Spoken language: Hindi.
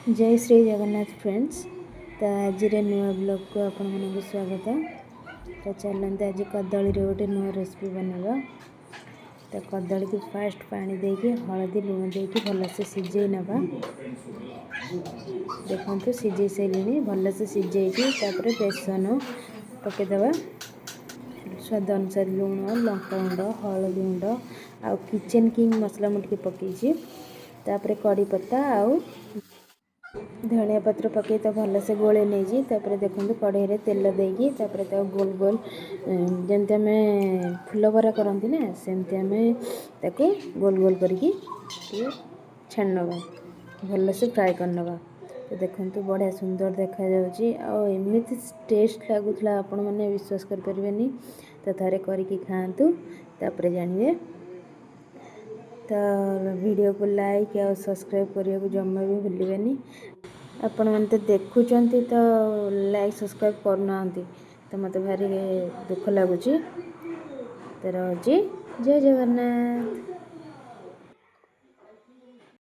जय श्री जगन्नाथ फ्रेंड्स। तो आज नुआ ब्लॉग को आपण मन स्वागत। तो चलते आज कदली गोटे नुआ रेसिपी बनवा। तो कदली को फास्ट पानी देके हलदी लुण देके भलसे सिझे नवा। देखो सिझे सारे भलसे सिझे बेसन पकईदे। स्वाद अनुसार लुण लंका गुंड हलदी गुंड आ किचन किंग मसला मुझे पकई। कड़ी पत्ता आउ धनिया पत्र पकई तो भलसे गोले नहीं। देखो कढ़ई तेल देकी गोल गोल जमती आम फुल बरा करती ना सेमती आम गोल गोल करके छाणवा भलसे फ्राए करनवा। तो देखो बढ़िया सुंदर देखा एमती टेस्ट लगुला आपण मैंने विश्वास करें। तो थे करके खातु तापर जानवे। तो वीडियो को लाइक और सब्सक्राइब करने को जमा भी भूलिए। आपण मैंने तो देखुं तो लाइक सब्सक्राइब करना तो मत भारी दुख लगुच। तो रही जय जगन्नाथ।